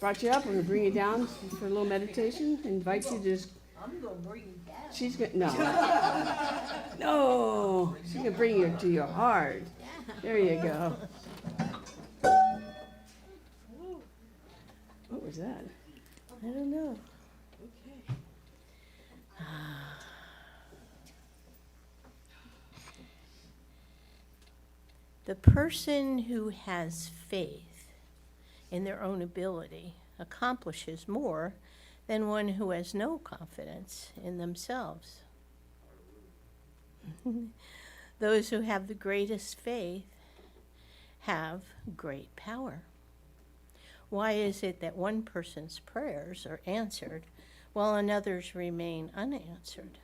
brought you up. I'm going to bring you down for a little meditation. Invite you to just. I'm going to bring you down. She's going to. No. No. She's going to bring you to your heart. There you go. What was that? I don't know. Okay. The person who has faith in their own ability accomplishes more than one who has no confidence in themselves. Those who have the greatest faith have great power. Why is it that one person's prayers are answered while another's remain unanswered?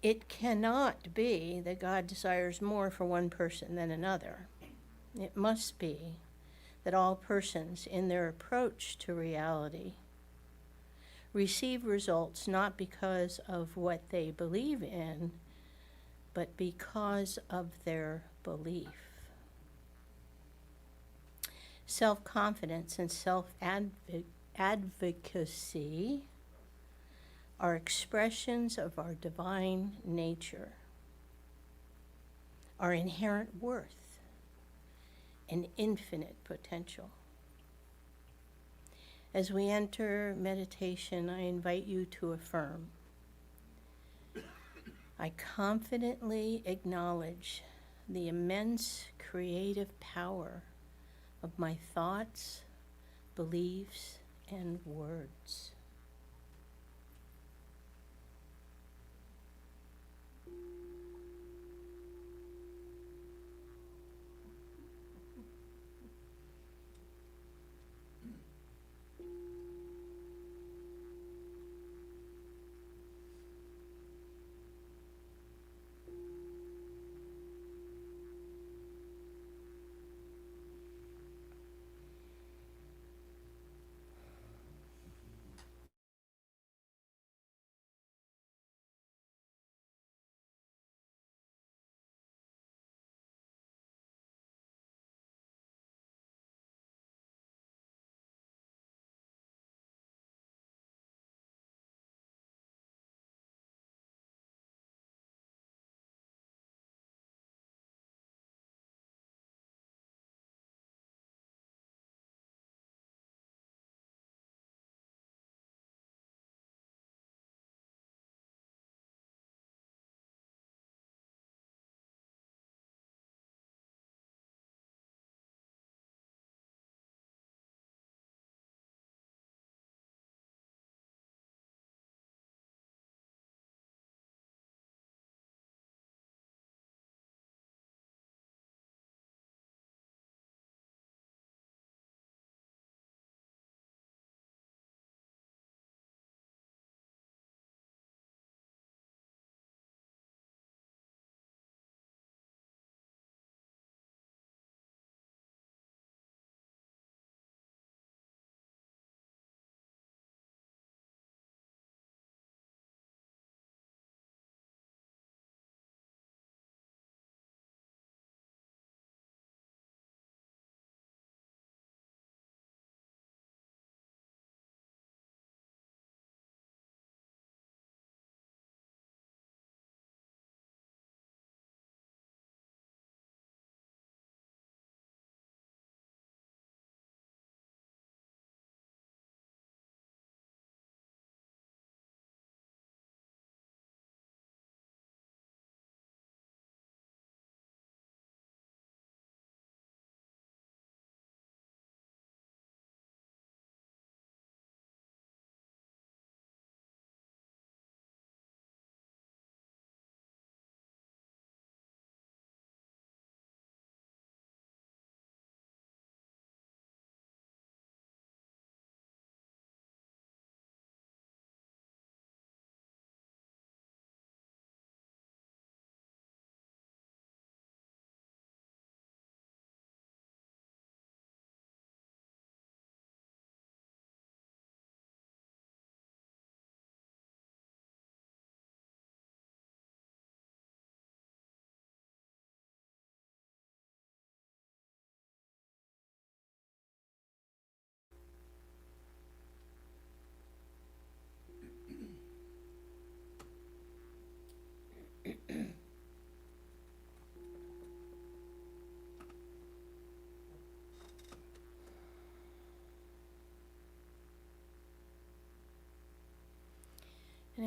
It cannot be that God desires more for one person than another. It must be that all persons in their approach to reality receive results not because of what they believe in, but because of their belief. Self-confidence and self-advocacy are expressions of our divine nature, our inherent worth, and infinite potential. As we enter meditation, I invite you to affirm, I confidently acknowledge the immense creative power of my thoughts, beliefs, and words.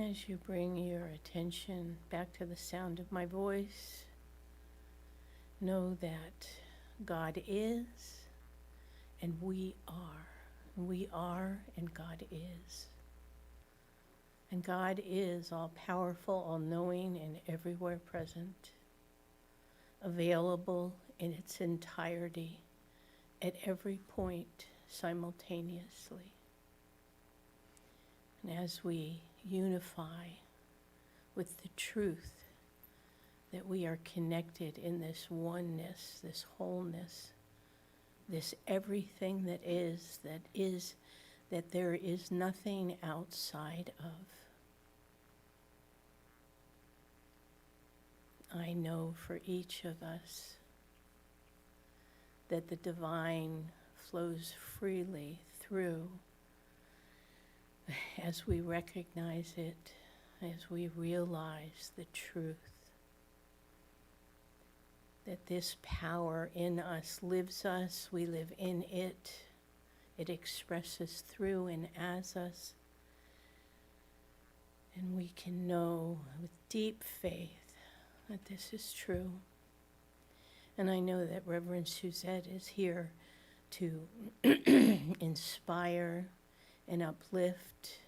As you bring your attention back to the sound of my voice, know that God is and we are. We are and God is. And God is all-powerful, all-knowing, and everywhere present, available in its entirety at every point simultaneously. And as we unify with the truth that we are connected in this oneness, this wholeness, this everything that is, that there is nothing outside of. I know for each of us that the divine flows freely through as we recognize it, as we realize the truth, that this power in us lives us, we live in it, it expresses through and as us, and we can know with deep faith that this is true. And I know that Reverend Suzette is here to inspire and uplift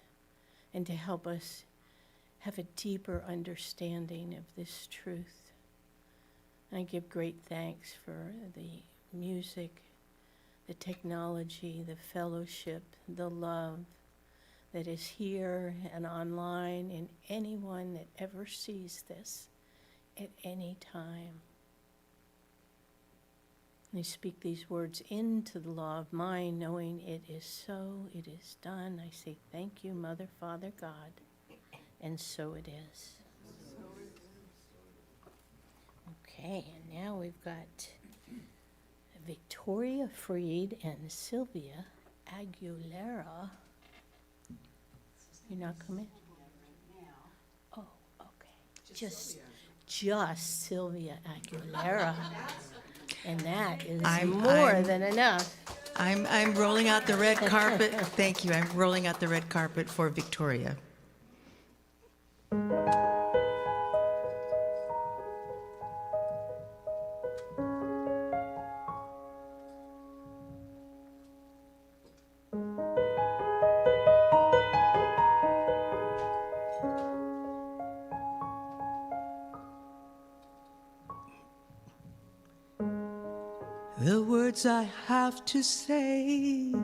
and to help us have a deeper understanding of this truth. I give great thanks for the music, the technology, the fellowship, the love that is here and online, and anyone that ever sees this at any time. I speak these words into the law of mind, knowing it is so, it is done. I say thank you, Mother, Father, God, and so it is. Okay, and now we've got Victoria Freed and Sylvia Aguilera. You're not coming? Oh, okay. Just Sylvia Aguilera. And that is more than enough. I'm rolling out the red carpet. Thank you. I'm rolling out the red carpet for Victoria. The words I have to say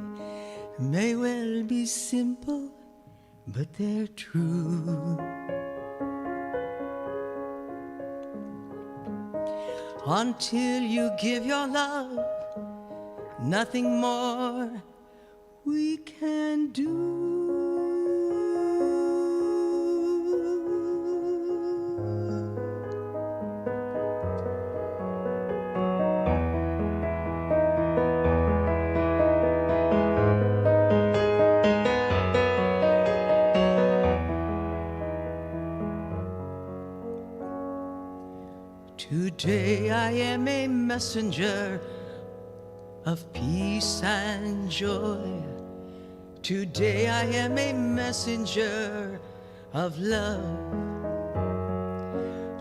may well be simple, but they're true. Until you give your love, nothing more we can do. Today I am a messenger of peace and joy. Today I am a messenger of love.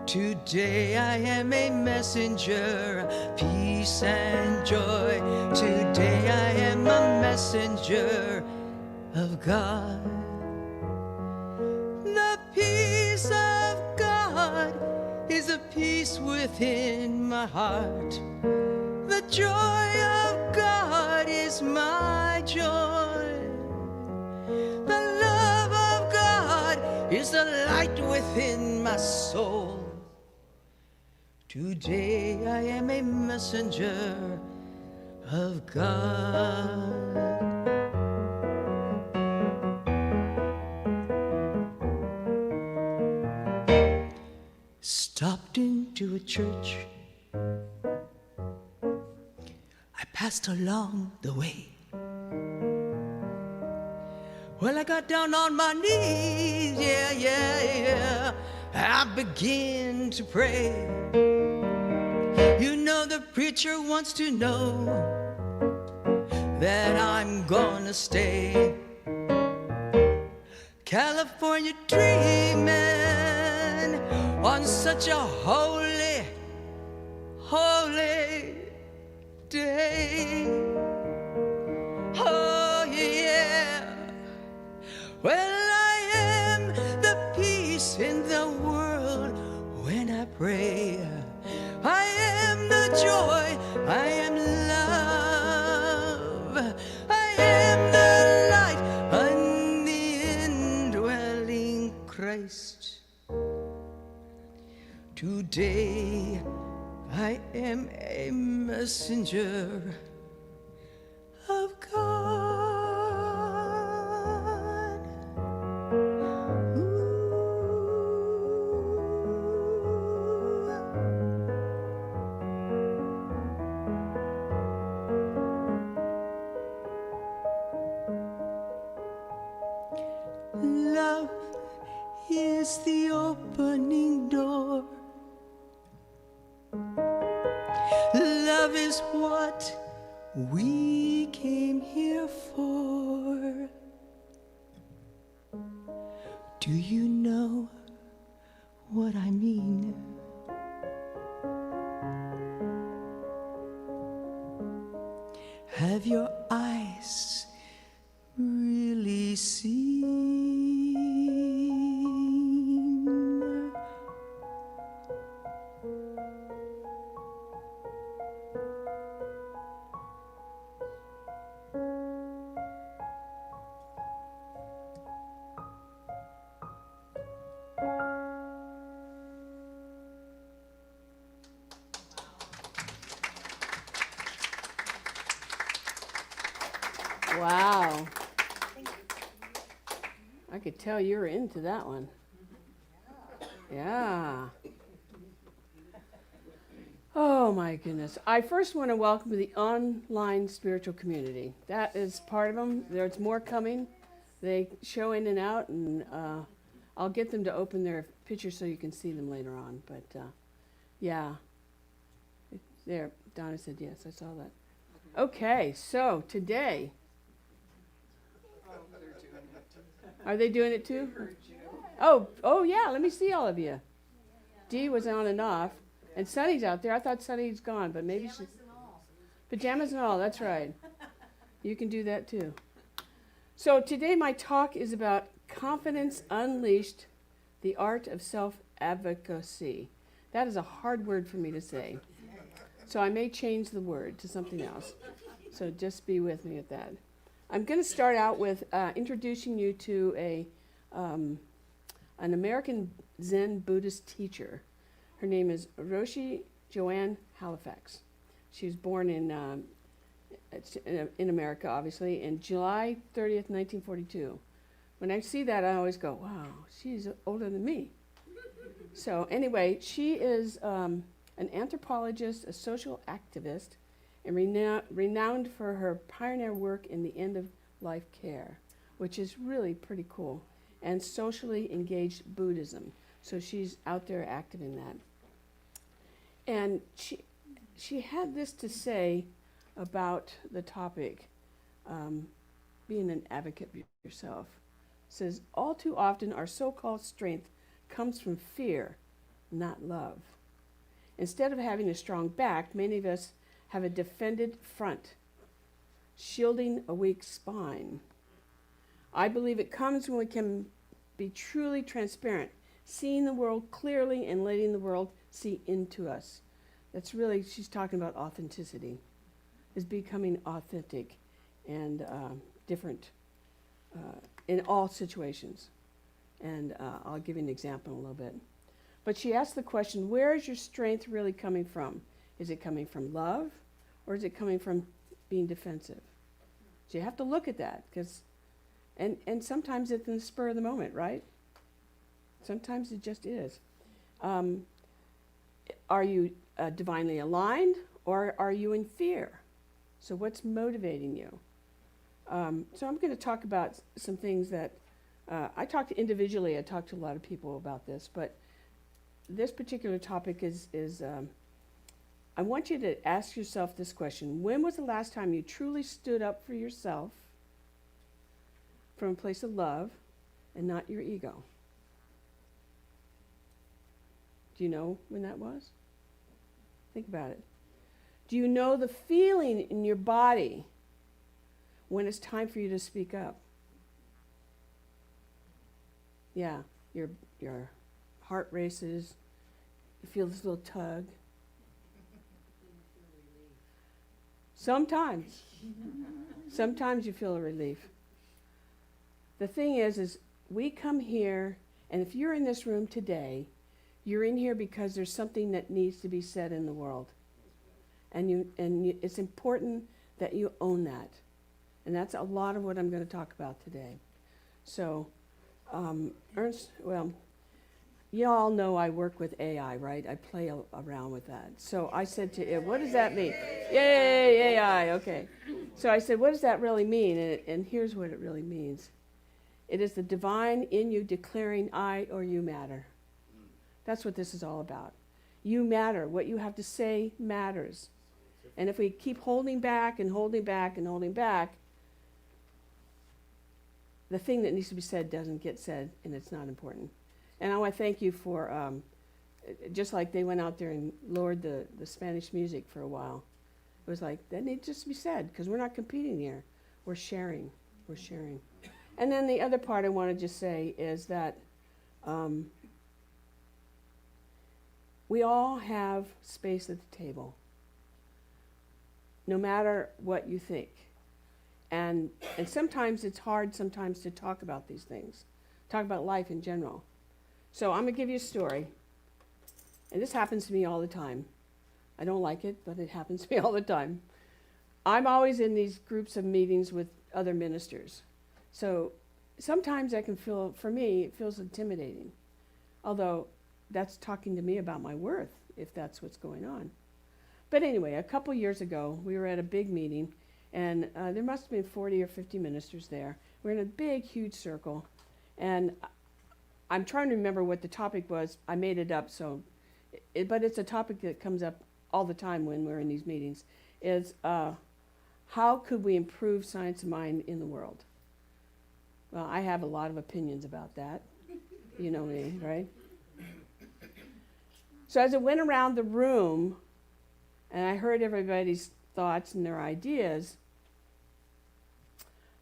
Today I am a messenger of peace and joy. Today I am a messenger of God. The peace of God is a peace within my heart. The joy of God is my joy. The love of God is the light within my soul. Today I am a messenger of God. Stopped into a church. I passed along the way. Well, I got down on my knees, yeah. I began to pray. You know the preacher wants to know that I'm gonna stay. California dreaming on such a holy, holy day. Oh yeah. Well, I am the peace in the world when I pray. I am the joy, I am love, I am the light on the indwelling Christ. Today I am a messenger of God. Love is the opening door. Love is what we came here for. Do you know what I mean? Have your eyes really seen? Wow. I could tell you were into that one. Yeah. Oh my goodness. I first want to welcome the online spiritual community. That is part of them. There's more coming. They show in and out, and I'll get them to open their pictures so you can see them later on. But yeah. There, Donna said yes, I saw that. Okay, so today. Are they doing it too? Oh yeah, let me see all of you. Dee was on and off. And Sunny's out there. I thought Sunny's gone, but maybe she's... Pajamas and all, that's right. You can do that too. So today my talk is about Confidence Unleashed, the Art of Self-Advocacy. That is a hard word for me to say. So I may change the word to something else. So just be with me at that. I'm going to start out with introducing you to an American Zen Buddhist teacher. Her name is Roshi Joanne Halifax. She was born in America, obviously, in July 30th, 1942. When I see that, I always go, wow, she's older than me. So anyway, she is an anthropologist, a social activist, and renowned for her pioneer work in the end-of-life care, which is really pretty cool, and socially engaged Buddhism. So she's out there active in that. And she had this to say about the topic, being an advocate yourself. Says, all too often our so-called strength comes from fear, not love. Instead of having a strong back, many of us have a defended front, shielding a weak spine. I believe it comes when we can be truly transparent, seeing the world clearly and letting the world see into us. That's really, she's talking about authenticity, is becoming authentic and different in all situations. And I'll give you an example in a little bit. But she asked the question, where is your strength really coming from? Is it coming from love, or is it coming from being defensive? So you have to look at that, because, and sometimes it's in the spur of the moment, right? Sometimes it just is. Are you divinely aligned, or are you in fear? So what's motivating you? So I'm going to talk about some things that I talked individually. I talked to a lot of people about this, but this particular topic is I want you to ask yourself this question. When was the last time you truly stood up for yourself from a place of love and not your ego. Do you know when that was? Think about it. Do you know the feeling in your body when it's time for you to speak up? Yeah, your heart races. You feel this little tug. Sometimes. Sometimes you feel a relief. The thing is we come here, and if you're in this room today, you're in here because there's something that needs to be said in the world. And it's important that you own that. And that's a lot of what I'm going to talk about today. So, Ernst, well, you all know I work with AI, right? I play around with that. So I said to it, what does that mean? Yay, AI, okay. So I said, what does that really mean? And here's what it really means. It is the divine in you declaring I or you matter. That's what this is all about. You matter. What you have to say matters. And if we keep holding back and holding back and holding back, the thing that needs to be said doesn't get said, and it's not important. And I want to thank you for, just like they went out there and lowered the Spanish music for a while. It was like, that needs just to be said, because we're not competing here. We're sharing. We're sharing. And then the other part I want to just say is that we all have space at the table, no matter what you think. And sometimes it's hard sometimes to talk about these things, talk about life in general. So I'm going to give you a story. And this happens to me all the time. I don't like it, but it happens to me all the time. I'm always in these groups of meetings with other ministers. So sometimes I can feel, for me, it feels intimidating. Although that's talking to me about my worth, if that's what's going on. But anyway, a couple years ago, we were at a big meeting, and there must have been 40 or 50 ministers there. We're in a big, huge circle, and I'm trying to remember what the topic was. I made it up, but it's a topic that comes up all the time when we're in these meetings, is how could we improve science of mind in the world? Well, I have a lot of opinions about that. You know me, right? So as I went around the room, and I heard everybody's thoughts and their ideas,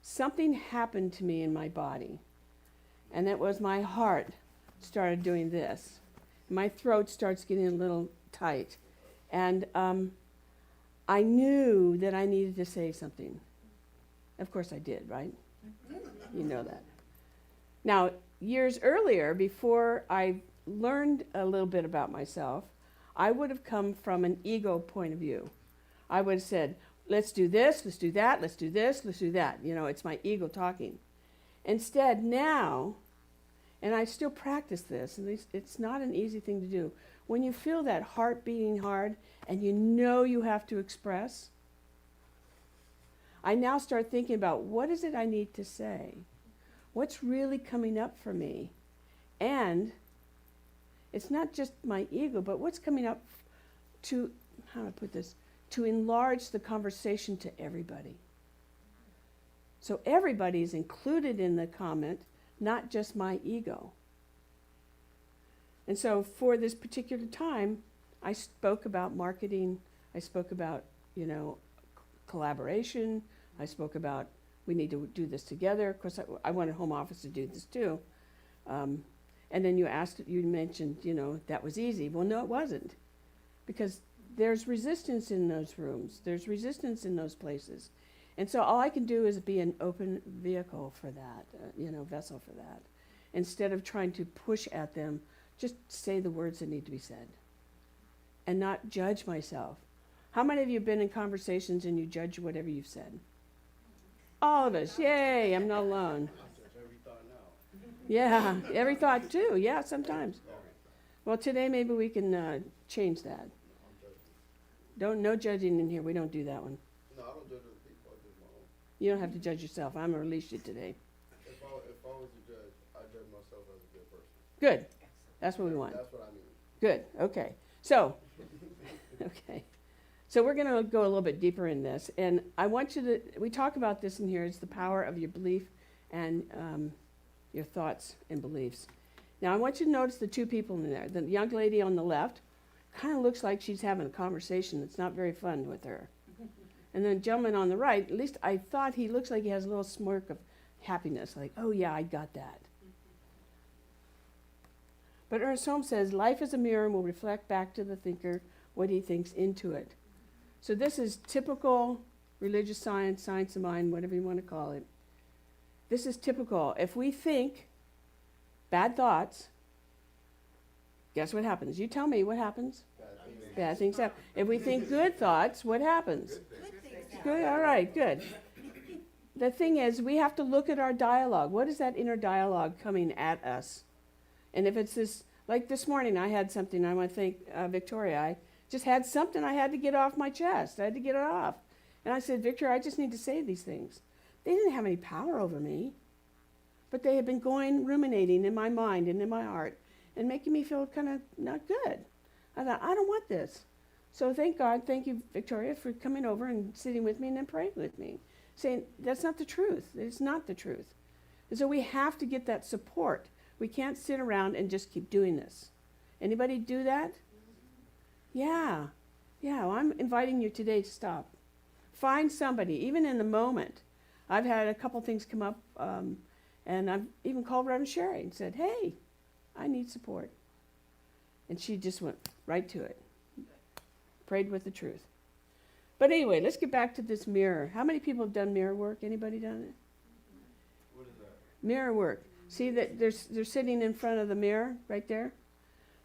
something happened to me in my body. And it was my heart started doing this. My throat starts getting a little tight. And I knew that I needed to say something. Of course I did, right? You know that. Now, years earlier, before I learned a little bit about myself, I would have come from an ego point of view. I would have said, let's do this, let's do that, let's do this, let's do that. You know, it's my ego talking. Instead, now, and I still practice this, and it's not an easy thing to do. When you feel that heart beating hard and you know you have to express, I now start thinking about what is it I need to say? What's really coming up for me? And it's not just my ego, but what's coming up to, how do I put this, to enlarge the conversation to everybody. So everybody is included in the comment, not just my ego. And so for this particular time, I spoke about marketing. I spoke about, collaboration. I spoke about we need to do this together. Of course, I wanted home office to do this too. And then you mentioned, that was easy. Well, no, it wasn't. Because there's resistance in those rooms. There's resistance in those places. And so all I can do is be an open vehicle for that, vessel for that. Instead of trying to push at them, just say the words that need to be said. And not judge myself. How many of you have been in conversations and you judge whatever you've said? All of us. Yay, I'm not alone. Yeah, every thought too. Yeah, sometimes. Well, today maybe we can change that. No judging in here. We don't do that one. No, I don't judge other people. I judge my own. You don't have to judge yourself. I'm going to release you today. If I was a judge, I judge myself as a good person. Good. That's what we want. That's what I mean. Good. Okay. So we're going to go a little bit deeper in this. And I want you to, we talk about this in here, it's the power of your belief and your thoughts and beliefs. Now, I want you to notice the two people in there. The young lady on the left kind of looks like she's having a conversation that's not very fun with her. And then the gentleman on the right, at least I thought he looks like he has a little smirk of happiness, like, oh yeah, I got that. But Ernest Holmes says, life is a mirror and will reflect back to the thinker what he thinks into it. So this is typical religious science, science of mind, whatever you want to call it. This is typical. If we think bad thoughts, guess what happens? You tell me what happens. Bad things happen. If we think good thoughts, what happens? Good, all right, good. The thing is, we have to look at our dialogue. What is that inner dialogue coming at us? And if it's this, like this morning, I had something, I want to thank Victoria. I just had something I had to get off my chest. I had to get it off. And I said, Victor, I just need to say these things. They didn't have any power over me, but they had been ruminating in my mind and in my heart and making me feel kind of not good. I thought, I don't want this. So thank God, thank you, Victoria, for coming over and sitting with me and then praying with me, saying, that's not the truth. It's not the truth. And so we have to get that support. We can't sit around and just keep doing this. Anybody do that? Yeah. Yeah, well, I'm inviting you today to stop. Find somebody, even in the moment. I've had a couple things come up, and I've even called Reverend Sherry and said, hey, I need support. And she just went right to it. Prayed with the truth. But anyway, let's get back to this mirror. How many people have done mirror work? Anybody done it? What is that? Mirror work. See that they're sitting in front of the mirror right there?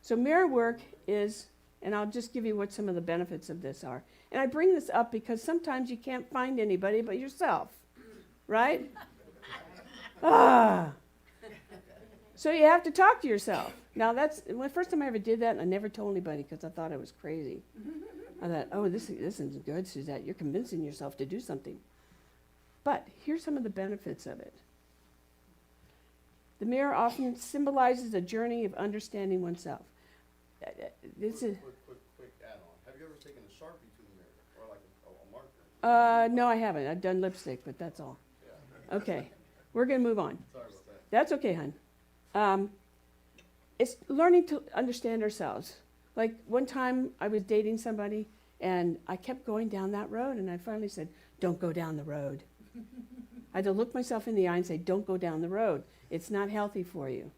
So mirror work is, and I'll just give you what some of the benefits of this are. And I bring this up because sometimes you can't find anybody but yourself, right? So you have to talk to yourself. Now that's the first time I ever did that, and I never told anybody because I thought I was crazy. I thought, oh, this isn't good, Suzette. You're convincing yourself to do something. But here's some of the benefits of it. The mirror often symbolizes a journey of understanding oneself. This is Quick add-on. Have you ever taken a Sharpie to the mirror or like a marker? no, I haven't. I've done lipstick, but that's all. Yeah. Okay, we're gonna move on. Sorry about that. That's okay, hon. It's learning to understand ourselves. Like one time I was dating somebody and I kept going down that road and I finally said, don't go down the road. I had to look myself in the eye and say, don't go down the road. It's not healthy for you.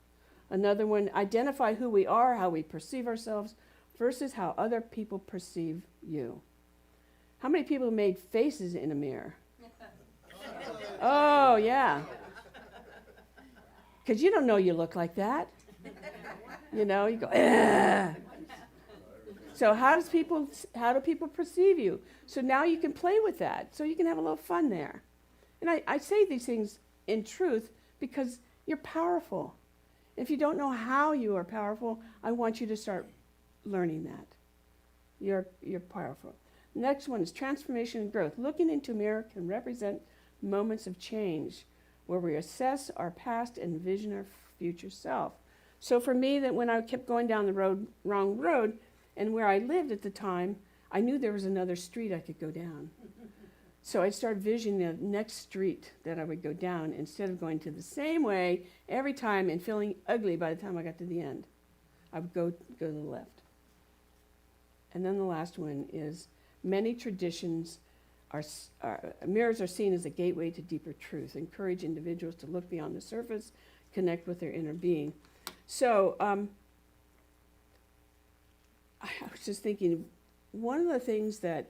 Another one, identify who we are, how we perceive ourselves versus how other people perceive you. How many people have made faces in a mirror? Oh, yeah. Because you don't know you look like that. You know, you go, ugh. So how do people perceive you? So now you can play with that. So you can have a little fun there. And I say these things in truth because you're powerful. If you don't know how you are powerful, I want you to start learning that. You're powerful. Next one is transformation and growth. Looking into a mirror can represent moments of change where we assess our past and envision our future self. So for me, that when I kept going down the wrong road, and where I lived at the time, I knew there was another street I could go down. So I started visioning the next street that I would go down instead of going to the same way every time and feeling ugly by the time I got to the end. I would go to the left. And then the last one is many traditions mirrors are seen as a gateway to deeper truth, encourage individuals to look beyond the surface, connect with their inner being. So I was just thinking, one of the things that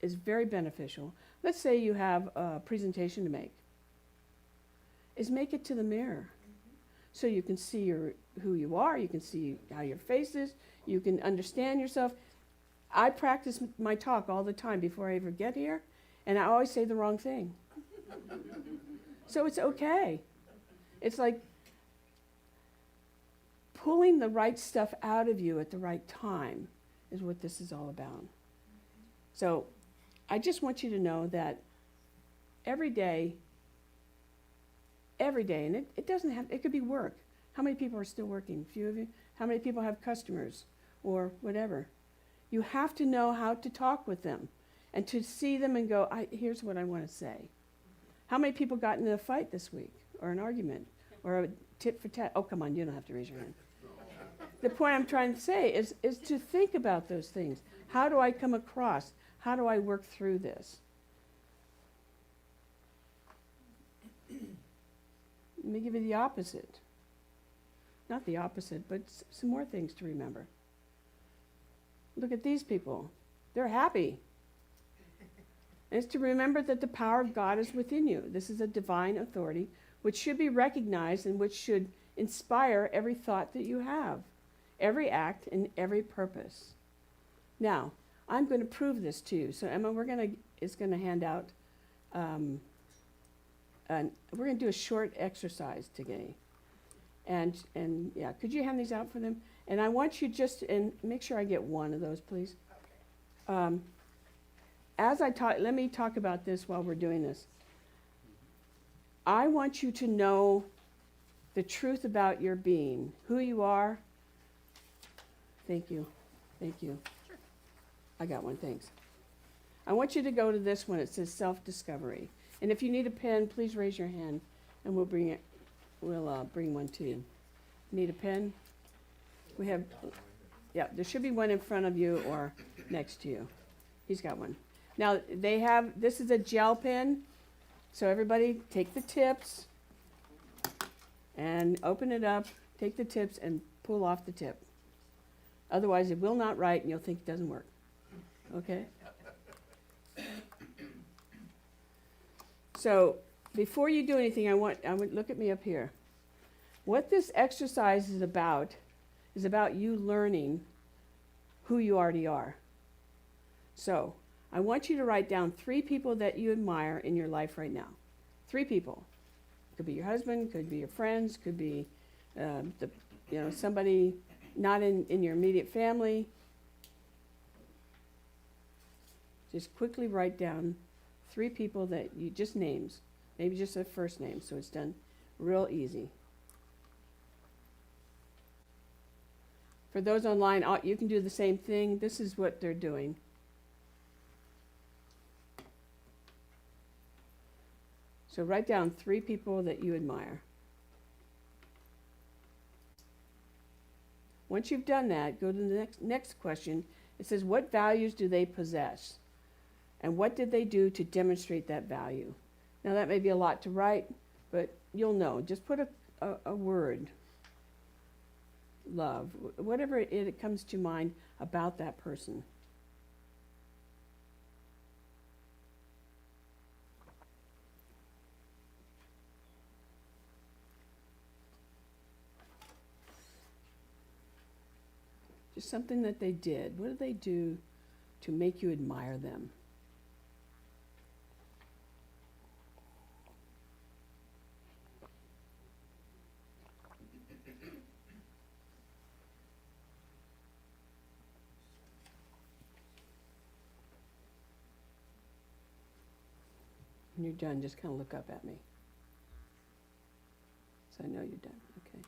is very beneficial, let's say you have a presentation to make, is make it to the mirror. So you can see who you are, you can see how your face is, you can understand yourself. I practice my talk all the time before I ever get here, and I always say the wrong thing. So it's okay. It's like pulling the right stuff out of you at the right time is what this is all about. So I just want you to know that every day, and it doesn't have, it could be work. How many people are still working? A few of you? How many people have customers or whatever? You have to know how to talk with them and to see them and go, here's what I want to say. How many people got into a fight this week or an argument or a tit for tat. Oh, come on, you don't have to raise your hand. The point I'm trying to say is to think about those things. How do I come across? How do I work through this? Let me give you the opposite. Not the opposite, but some more things to remember. Look at these people. They're happy. It's to remember that the power of God is within you. This is a divine authority which should be recognized and which should inspire every thought that you have, every act, and every purpose. Now, I'm going to prove this to you. So Emma, we're going to hand out, we're going to do a short exercise today. And yeah, could you hand these out for them? And I want you just, and make sure I get one of those, please. As I talk, let me talk about this while we're doing this. I want you to know the truth about your being, who you are. Thank you. Thank you. Sure. I got one, thanks. I want you to go to this one. It says self-discovery. And if you need a pen, please raise your hand and we'll bring it. We'll bring one to you. Need a pen? We have, yeah, there should be one in front of you or next to you. He's got one. Now, they have, this is a gel pen, so everybody take the tips and open it up, take the tips and pull off the tip. Otherwise, it will not write and you'll think it doesn't work. Okay? So, before you do anything, I want look at me up here. What this exercise is about you learning who you already are. So, I want you to write down 3 people that you admire in your life right now. 3 people. Could be your husband, could be your friends, could be somebody not in your immediate family. Just quickly write down 3 people that you, just names. Maybe just a first name, so it's done real easy. For those online, you can do the same thing. This is what they're doing. So write down 3 people that you admire. Once you've done that, go to the next question. It says, what values do they possess? And what did they do to demonstrate that value? Now that may be a lot to write, but you'll know. Just put a word. Love. Whatever it comes to mind about that person. Just something that they did. What did they do to make you admire them? When you're done, just kind of look up at me. So I know you're done. Okay.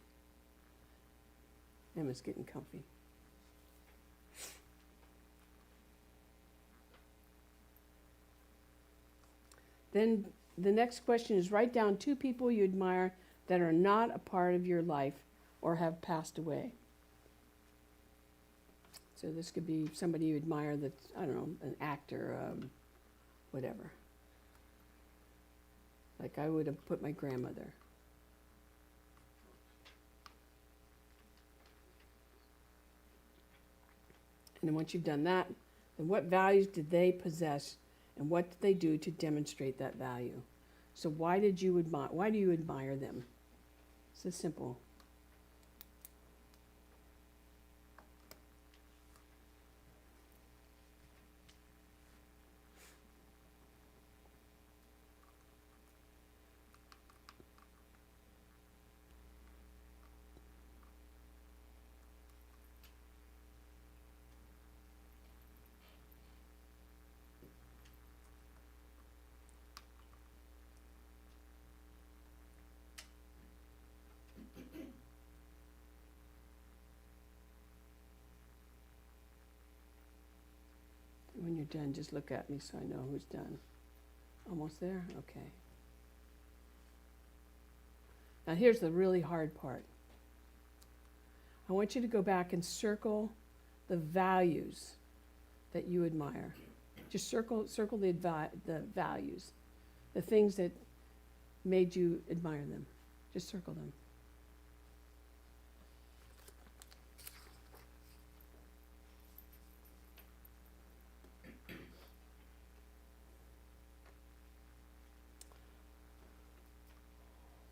Emma's getting comfy. Then the next question is write down 2 people you admire that are not a part of your life or have passed away. So this could be somebody you admire that's, I don't know, an actor, whatever. Like I would have put my grandmother. And then once you've done that, then what values did they possess and what did they do to demonstrate that value? So why do you admire them? It's this simple. When you're done, just look at me so I know who's done. Almost there? Okay. Now here's the really hard part. I want you to go back and circle the values that you admire. Just circle the values, the things that made you admire them. Just circle them.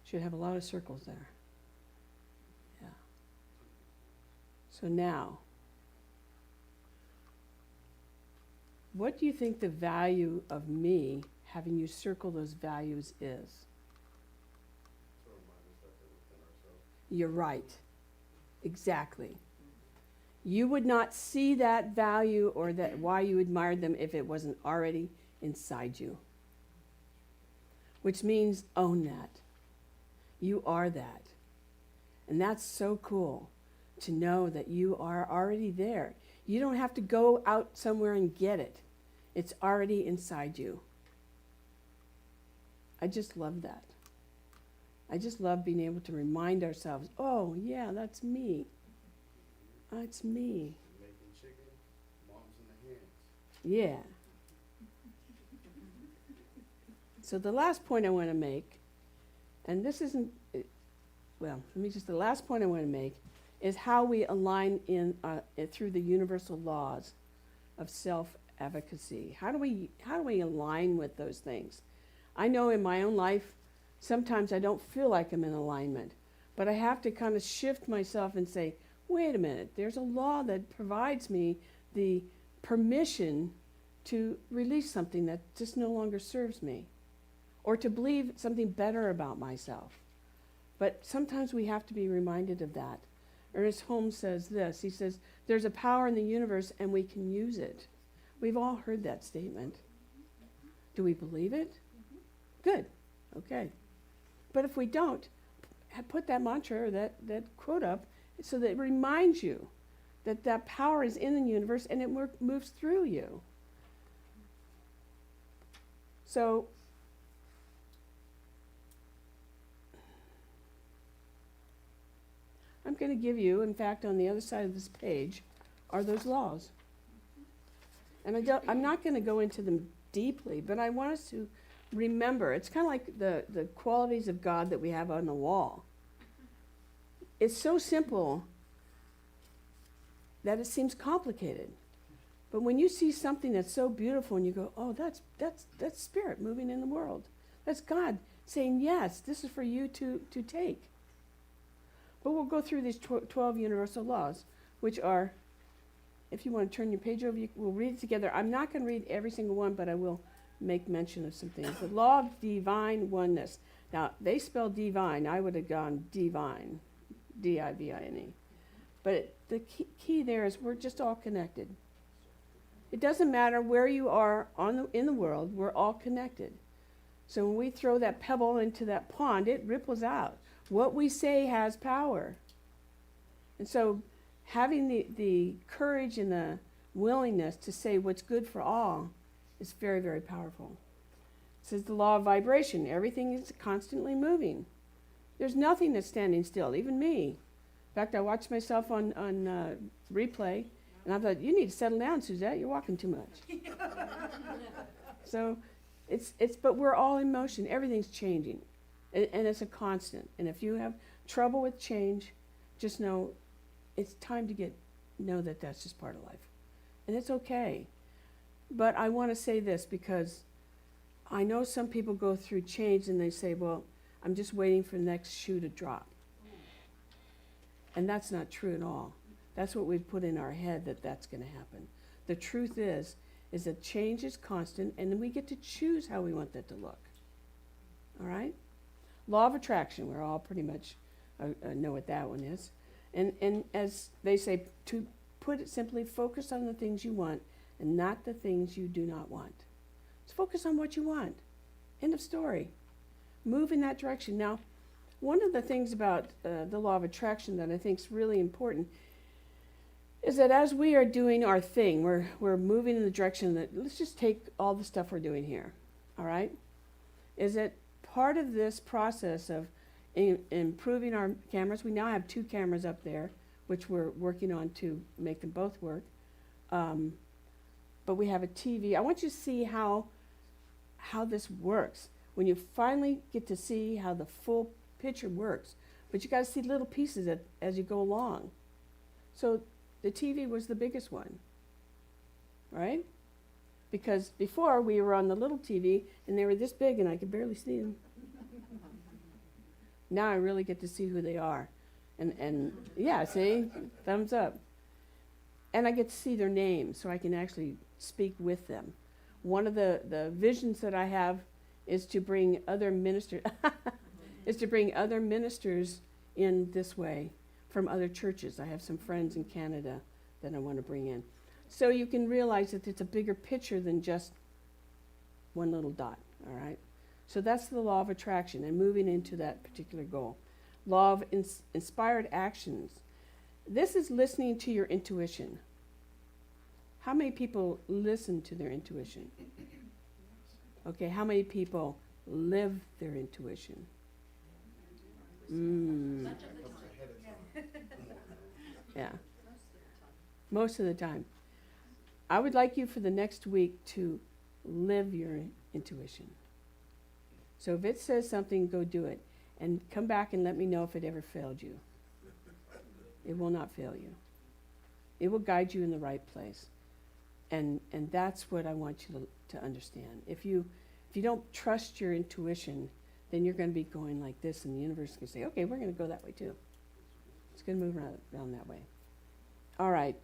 Should have a lot of circles there. Yeah. So now, what do you think the value of me having you circle those values is? To remind us that they're within ourselves. You're right. Exactly. You would not see that value or that why you admired them if it wasn't already inside you. Which means own that. You are that. And that's so cool to know that you are already there. You don't have to go out somewhere and get it. It's already inside you. I just love that. I just love being able to remind ourselves, oh, yeah, that's me. It's me. Making chicken, mom's in the hands. Yeah. So the last point I want to make, and this isn't, the last point I want to make is how we align through the universal laws of self-efficacy. How do we align with those things? I know in my own life, sometimes I don't feel like I'm in alignment, but I have to kind of shift myself and say, wait a minute, there's a law that provides me the permission to release something that just no longer serves me, or to believe something better about myself. But sometimes we have to be reminded of that. Ernest Holmes says this, he says, there's a power in the universe and we can use it. We've all heard that statement. Do we believe it? Good, okay. But if we don't, put that mantra or that quote up so that it reminds you that that power is in the universe and it moves through you. So, I'm going to give you, in fact, on the other side of this page, are those laws. And I'm not going to go into them deeply, but I want us to remember. It's kind of like the qualities of God that we have on the wall. It's so simple that it seems complicated. But when you see something that's so beautiful and you go, oh, that's spirit moving in the world. That's God saying, yes, this is for you to take. But we'll go through these 12 universal laws, which are, if you want to turn your page over, we'll read it together. I'm not going to read every single one, but I will make mention of some things. The law of divine oneness. Now, they spell divine. I would have gone divine, D-I-V-I-N-E. But the key there is we're just all connected. It doesn't matter where you are in the world, we're all connected. So when we throw that pebble into that pond, it ripples out. What we say has power. And so having the courage and the willingness to say what's good for all is very, very powerful. It says the law of vibration. Everything is constantly moving. There's nothing that's standing still, even me. In fact, I watched myself on replay, and I thought, you need to settle down, Suzette. You're walking too much. So but we're all in motion. Everything's changing. And it's a constant. And if you have trouble with change, just know it's time to know that that's just part of life. And it's okay. But I want to say this because I know some people go through change and they say, well, I'm just waiting for the next shoe to drop. And that's not true at all. That's what we've put in our head that that's going to happen. The truth is that change is constant and then we get to choose how we want that to look. All right? Law of attraction, we're all pretty much know what that one is. And as they say, to put it simply, focus on the things you want and not the things you do not want. Just focus on what you want. End of story. Move in that direction. Now, one of the things about the law of attraction that I think is really important is that as we are doing our thing, we're moving in the direction that, let's just take all the stuff we're doing here, all right? Is that part of this process of improving our cameras. We now have 2 cameras up there, which we're working on to make them both work. But we have a TV. I want you to see how this works. When you finally get to see how the full picture works, but you got to see little pieces as you go along. So the TV was the biggest one, right? Because before we were on the little TV and they were this big and I could barely see them. Now I really get to see who they are. And yeah, see, thumbs up. And I get to see their names so I can actually speak with them. One of the visions that I have is to bring other ministers in this way from other churches. I have some friends in Canada that I want to bring in. So you can realize that it's a bigger picture than just one little dot, all right? So that's the law of attraction and moving into that particular goal. Law of inspired actions. This is listening to your intuition. How many people listen to their intuition? Okay, how many people live their intuition? Yeah. Most of the time. I would like you for the next week to live your intuition. So if it says something, go do it. And come back and let me know if it ever failed you. It will not fail you. It will guide you in the right place. And that's what I want you to understand. If you don't trust your intuition, then you're going to be going like this, and the universe is going to say, okay, we're going to go that way too. It's going to move around that way. All right.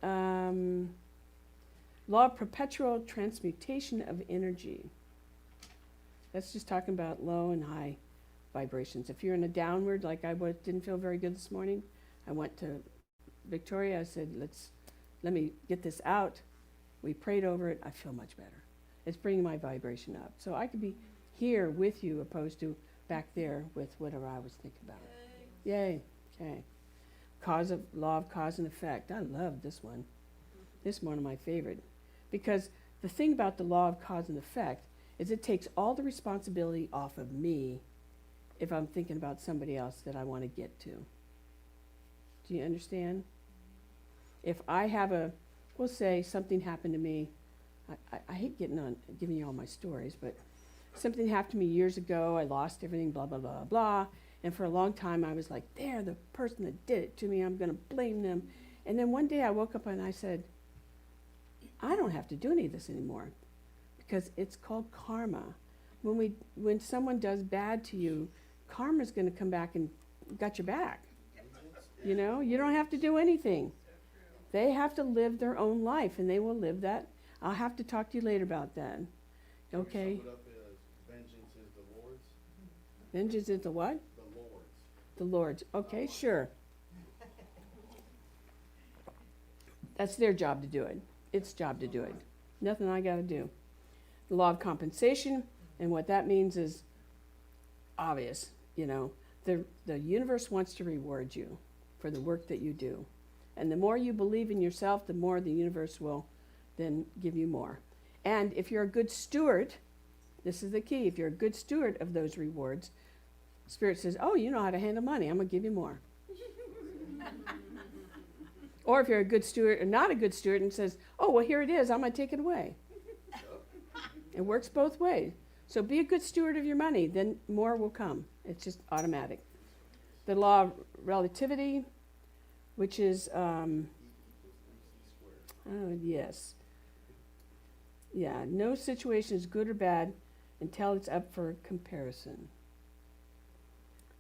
Law of perpetual transmutation of energy. That's just talking about low and high vibrations. If you're in a downward, like I didn't feel very good this morning, I went to Victoria. I said, let me get this out. We prayed over it. I feel much better. It's bringing my vibration up. So I could be here with you opposed to back there with whatever I was thinking about. Yay. Okay. Law of cause and effect. I love this one. This is one of my favorite. Because the thing about the law of cause and effect is it takes all the responsibility off of me if I'm thinking about somebody else that I want to get to. Do you understand? If I have we'll say something happened to me. I hate giving you all my stories, but something happened to me years ago. I lost everything, blah, blah, blah, blah. And for a long time, I was like, they're the person that did it to me. I'm going to blame them. And then one day I woke up and I said, I don't have to do any of this anymore because it's called karma. When someone does bad to you, karma's going to come back and got your back. You know, you don't have to do anything. They have to live their own life, and they will live that. I'll have to talk to you later about that. Okay? Sum it up as vengeance is the Lord's. Vengeance is the what? The Lord's. The Lord's. Okay, sure. That's their job to do it. Its job to do it. Nothing I got to do. The law of compensation, and what that means is obvious. You know, the universe wants to reward you for the work that you do. And the more you believe in yourself, the more the universe will then give you more. And if you're a good steward, this is the key, if you're a good steward of those rewards, Spirit says, oh, you know how to handle money, I'm going to give you more. Or if you're a good steward or not a good steward and says, oh, well, here it is, I'm going to take it away. It works both ways. So be a good steward of your money, then more will come. It's just automatic. The law of relativity, which is, yes. Yeah, no situation is good or bad until it's up for comparison.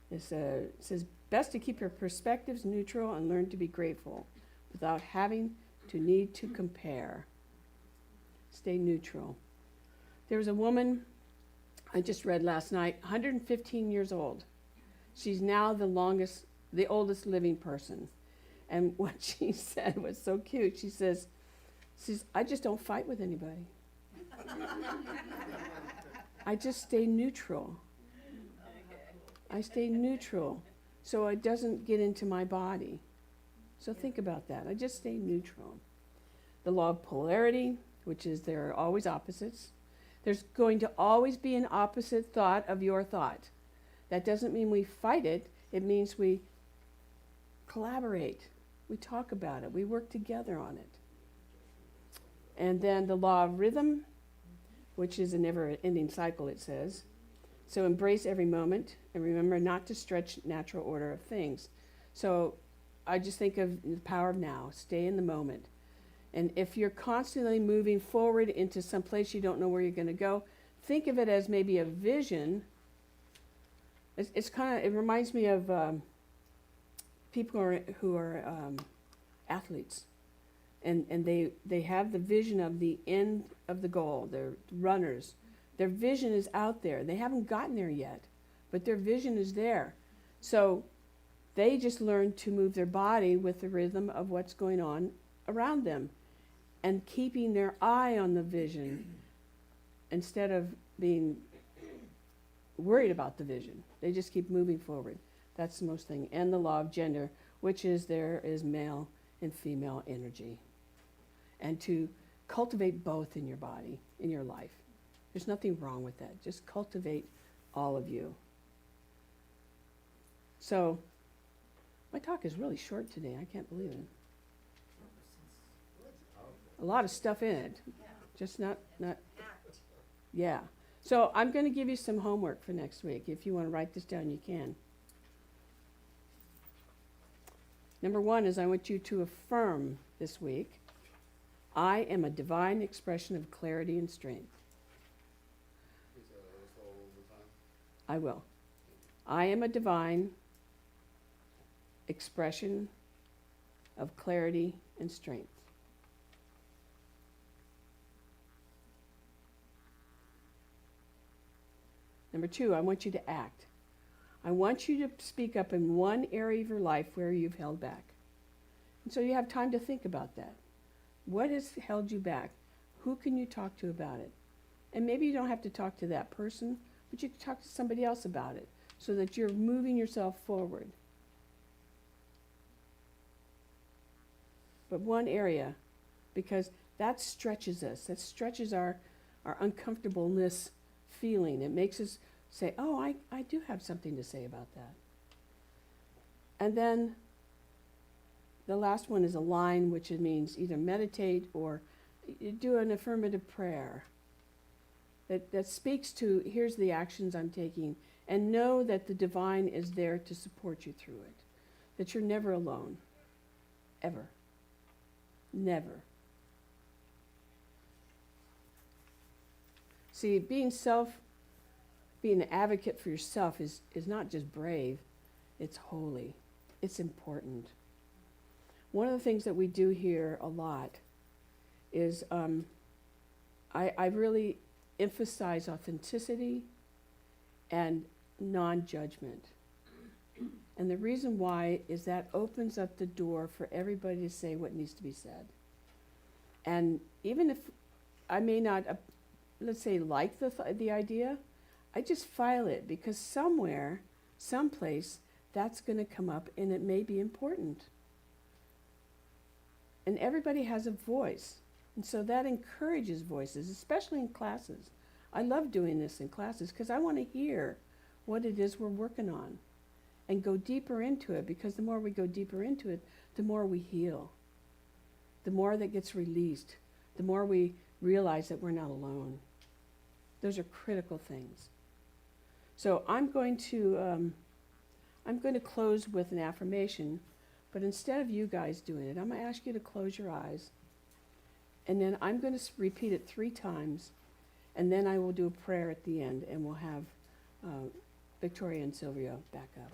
It says, best to keep your perspectives neutral and learn to be grateful without having to need to compare. Stay neutral. There was a woman I just read last night, 115 years old. She's now the oldest living person. And what she said was so cute. She says, I just don't fight with anybody. I just stay neutral. I stay neutral so it doesn't get into my body. So think about that. I just stay neutral. The law of polarity, which is there are always opposites. There's going to always be an opposite thought of your thought. That doesn't mean we fight it. It means we collaborate. We talk about it. We work together on it. And then the law of rhythm, which is a never-ending cycle, it says. So embrace every moment and remember not to stretch natural order of things. So I just think of the power of now. Stay in the moment. And if you're constantly moving forward into some place you don't know where you're going to go, think of it as maybe a vision. It's kind of, it reminds me of people who are athletes. And they have the vision of the end of the goal. They're runners. Their vision is out there. They haven't gotten there yet, but their vision is there. So they just learn to move their body with the rhythm of what's going on around them and keeping their eye on the vision instead of being worried about the vision. They just keep moving forward. That's the most thing. And the law of gender, which is there is male and female energy. And to cultivate both in your body, in your life. There's nothing wrong with that. Just cultivate all of you. So, my talk is really short today. I can't believe it. A lot of stuff in it. Just not. Yeah. So I'm going to give you some homework for next week. If you want to write this down, you can. Number 1 is I want you to affirm this week, I am a divine expression of clarity and strength. I will. I am a divine expression of clarity and strength. Number 2, I want you to act. I want you to speak up in one area of your life where you've held back. And so you have time to think about that. What has held you back? Who can you talk to about it? And maybe you don't have to talk to that person, but you can talk to somebody else about it so that you're moving yourself forward. But one area, because that stretches us. That stretches our uncomfortableness feeling. It makes us say, oh, I do have something to say about that. And then the last one is align, which it means either meditate or do an affirmative prayer that speaks to, here's the actions I'm taking, and know that the divine is there to support you through it, that you're never alone, ever, never. See, being an advocate for yourself is not just brave, it's holy, it's important. One of the things that we do here a lot is I really emphasize authenticity and non-judgment. And the reason why is that opens up the door for everybody to say what needs to be said. And even if I may not, let's say, like the idea, I just file it because somewhere, someplace, that's going to come up and it may be important. And everybody has a voice. And so that encourages voices, especially in classes. I love doing this in classes because I want to hear what it is we're working on and go deeper into it, because the more we go deeper into it, the more we heal. The more that gets released, the more we realize that we're not alone. Those are critical things. So I'm going to close with an affirmation, but instead of you guys doing it, I'm going to ask you to close your eyes, and then I'm going to repeat it 3 times, and then I will do a prayer at the end, and we'll have Victoria and Sylvia back up.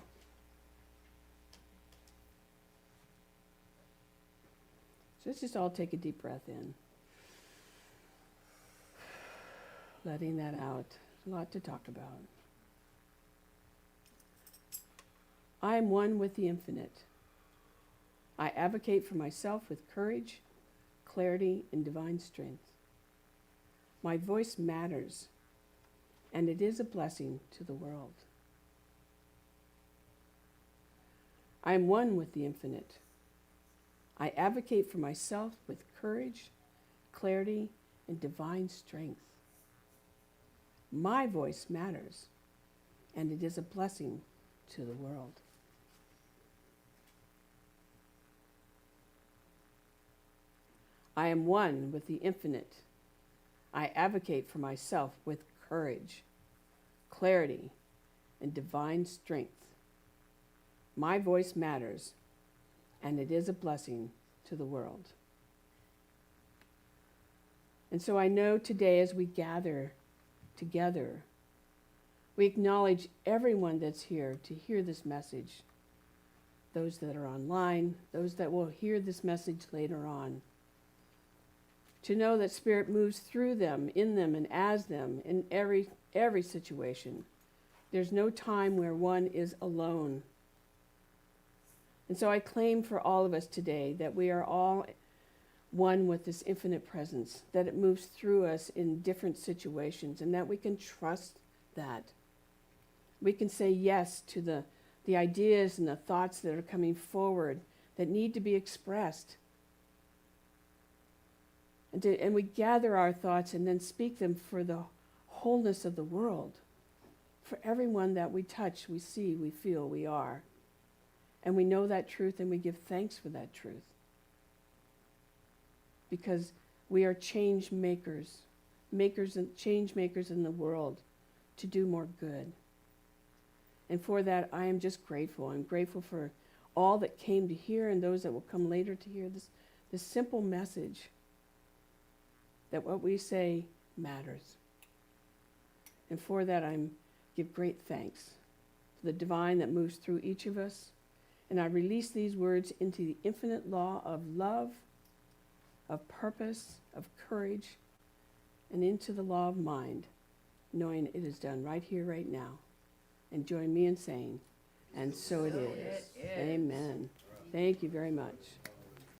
So let's just all take a deep breath in. Letting that out. A lot to talk about. I am one with the infinite. I advocate for myself with courage, clarity, and divine strength. My voice matters, and it is a blessing to the world. I am one with the infinite. I advocate for myself with courage, clarity, and divine strength. My voice matters, and it is a blessing to the world. I am one with the infinite. I advocate for myself with courage, clarity, and divine strength. My voice matters, and it is a blessing to the world. And so I know today as we gather together, we acknowledge everyone that's here to hear this message. Those that are online, those that will hear this message later on. To know that Spirit moves through them, in them, and as them in every situation. There's no time where one is alone. And so I claim for all of us today that we are all one with this infinite presence, that it moves through us in different situations, and that we can trust that. We can say yes to the ideas and the thoughts that are coming forward that need to be expressed. And we gather our thoughts and then speak them for the wholeness of the world, for everyone that we touch, we see, we feel, we are. And we know that truth and we give thanks for that truth. Because we are change makers, change makers in the world to do more good. And for that, I am just grateful. I'm grateful for all that came to hear and those that will come later to hear this simple message that what we say matters. And for that, I give great thanks to the divine that moves through each of us. And I release these words into the infinite law of love, of purpose, of courage, and into the law of mind, knowing it is done right here, right now. And join me in saying, and so it is. Amen. Thank you very much.